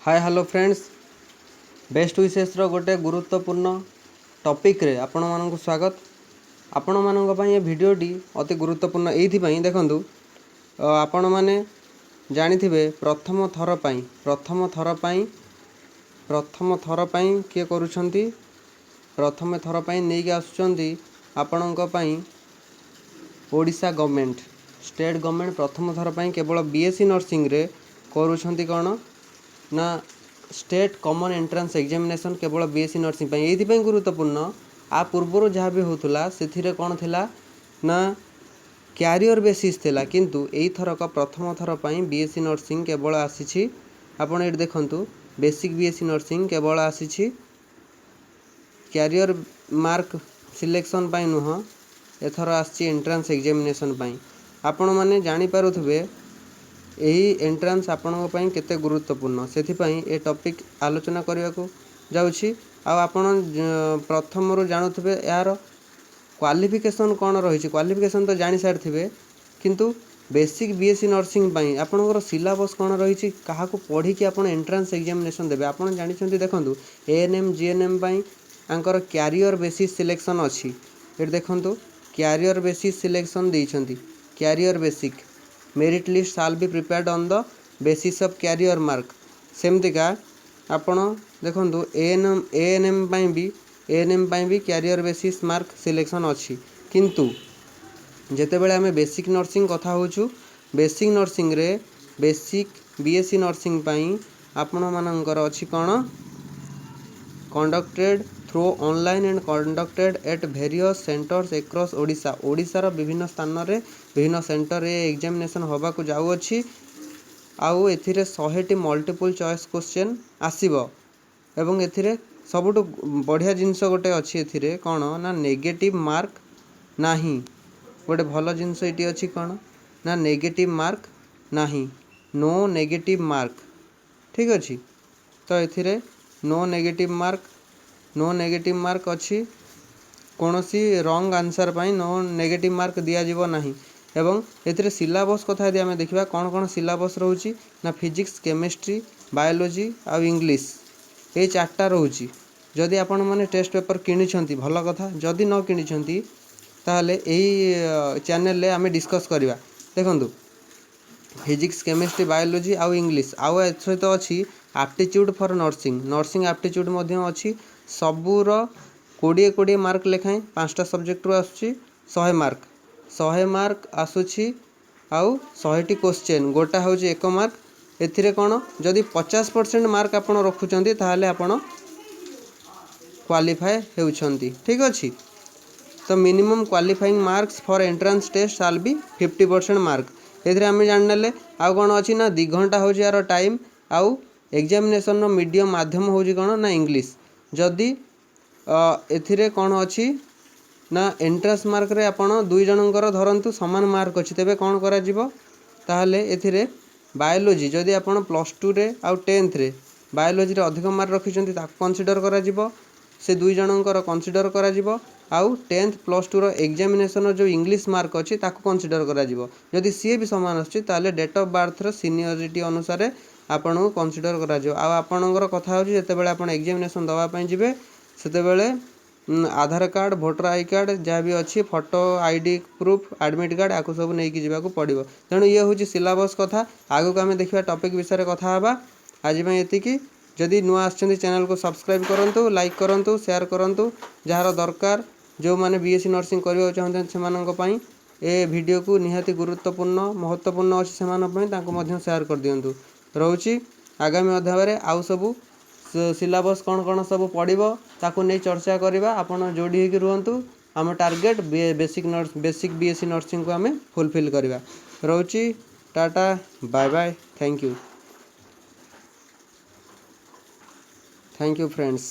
Hi hello friends, best विशेष गोटे गुरुत्वपूर्ण topic रे आपण मानक स्वागत। आपण मानक ये वीडियोटी अति गुरुत्वपूर्ण एइथिपाई देखंतु आपण माने जानिथिबे प्रथम थर पाई किए करूछंती प्रथम थर पाई नेइके आसुचंती आपणक पाई ओडिशा गवर्नमेंट स्टेट गवर्नमेंट प्रथम थर पाई केवल बीएससी नर्सिंग रे करूछंती कोन ना स्टेट कॉमन एंट्रांस एग्जामिनेशन केवल बीएससी नर्सिंग ये गुरुत्वपूर्ण। आ पूर्वर जहाँ भी होता से कौन थिला ना क्यारियर बेसिस थिला, किंतु एई थरक प्रथम थर पाई बीएससी नर्सिंग केवल आसी आपण ये देखंतु बेसिक बीएससी नर्सिंग केवल आसी क्यारियर मार्क सिलेक्शन पाई नुह, एथर आसी एंट्रांस एग्जामिनेशन पाई। आपण माने जानि पारुथबे यही एंट्रांस आपणों ପାଇଁ केते गुरुत्वपूर्ण से ए टॉपिक आलोचना करने को जाउछि। आपण प्रथम जानुथे यार क्वालिफिकेशन कौन रही, क्वालिफिकेशन तो जानी सारी, किंतु बेसिक बीएससी नर्सिंग पाई आपणकर सिलेबस कौन रही, क्या पढ़ी कि आप एंट्रांस एग्जामिनेशन देबे। आप जानते देखो एएनएम जीएनएम पाई आंकर क्यारियर बेसिस सिलेक्शन अच्छी। ये देखो क्यारियर बेसिस सिलेक्शन देइछंती, career basic merit list shall be prepared on the basis of career mark. सेमतिका आपण देखंतु एएनएम पाई भी क्यारियर बेसिस मार्क सिलेक्शन अच्छी, किंतु जेतेबेले आमे बेसिक नर्सिंग कथा होचु, बेसिक नर्सिंग रे बेसिक बीएससी नर्सिंग पाई आपण मानकर अच्छी कौन conducted through online and conducted at various centres across Odisha. ओडिशार विभिन्न स्थान रे विभिन्न सेंटर रे एग्जामिनेशन होबा को जाउअछि। आउ एथिरे 100टी मल्टीपल चॉइस क्वेश्चन आसीबो एवं एथिरे सबुठु बढ़िया जिनस गोटे अच्छी एथिरे कौन ना नेगेटिव मार्क नाही। गोटे भल जिनस ये अच्छी कौन ना नेगेटिव मार्क नाही, नो नेगेटिव मार्क। ठीक अच्छी, तो एथिरे नो नेगेटिव मार्क अच्छी, कौन सी रॉन्ग आंसर पाई नो नेगेटिव मार्क दिया जीवो नाही। एवं एथिरे सिलेबस कथा यदि आमे देखिबा कौन कौन सिलेबस रोची ना फिजिक्स केमिस्ट्री बायोलॉजी आ इंग्लिश ये चार्टा रोची। जदि आपण माने टेस्ट पेपर किनिछंती भल कथा, जदि न किनिछंती ताहले एही चैनल रे आमे डिस्कस करिबा। देखंतु फिजिक्स केमिस्ट्री बायोलॉजी आउ इंग्लिश आउ सहित अच्छी एप्टीट्यूड फॉर नर्सिंग एप्टीट्यूड अच्छी। सबूर 20 मार्क लेखाएं 5टा सब्जेक्ट आसुची 100 मार्क आसुची। आउ 100टी क्वेश्चन गोटा हूँ 1 मार्क। एथिरे कौन जदि 50% मार्क आपण रखुचंती ताहले आपण क्वालिफाए होउछंती। ठीक अच्छी, तो minimum qualifying marks for entrance test shall be 50% mark. एथिरे आमे जाननेले आउ कौन अच्छी ना 2 घंटा हो यार टाइम। आउ एग्जामिनेशन रो मीडियम माध्यम होउची कौन ना इंग्लिश। जदि एथिरे कौन अच्छी ना एंट्रांस मार्क रे आपण 2 जनकर धरंतु समान मार्क अच्छी, तेबे कौन करा जिवो ताहले एथिरे बायोलॉजी जदि आपण +2 रे आउ 10th रे बायोलॉजी रे अधिक मार्क रखिचंती ताको कंसीडर करा जिवो, से 2 जनकर कंसीडर करा जिवो। आउ 10th +2 रो एग्जामिनेशन जो इंग्लिश मार्क अच्छी ताको कंसीडर करा जिवो। जदि सी भी समान अच्छी ताहले डेट ऑफ बर्थ रो सीनियरिटी अनुसार आपण को कंसीडर करा जिवो। आ आपणकर कथा होची जेतेबेले आपण एग्जामिनेशन दवा पई जिवे सेतेबेले आधार कार्ड भोटर आई कार्ड जहाँ भी अच्छी photo ID proof admit card आपको सब नहीं जावाक पड़ो। तेणु ये हूँ सिलेबस कथा। आगु को आम देखा टॉपिक विषय में कथा हाँ। आज ये जदि नुआ आसछंती चैनल को सब्सक्राइब करूँ, लाइक करूँ, शेयर करूँ। जार दरकार जो मैंने बीएससी नर्सिंग करने चाहते ए वीडियो को निहाती गुरुत्वपूर्ण महत्वपूर्ण अच्छी से शेयर कर दिंतु। रोची आगामी अध्याय आउ सबू सिलेबस कौन कौन सब पड़ो ताकू नहीं चर्चा करवा। आपड़ जोड़ी होगी रुहतु। आम टार्गेट बेसिक बीएससी नर्सिंग को आम फुलफिल करवा। रोची tata bye bye, thank you friends.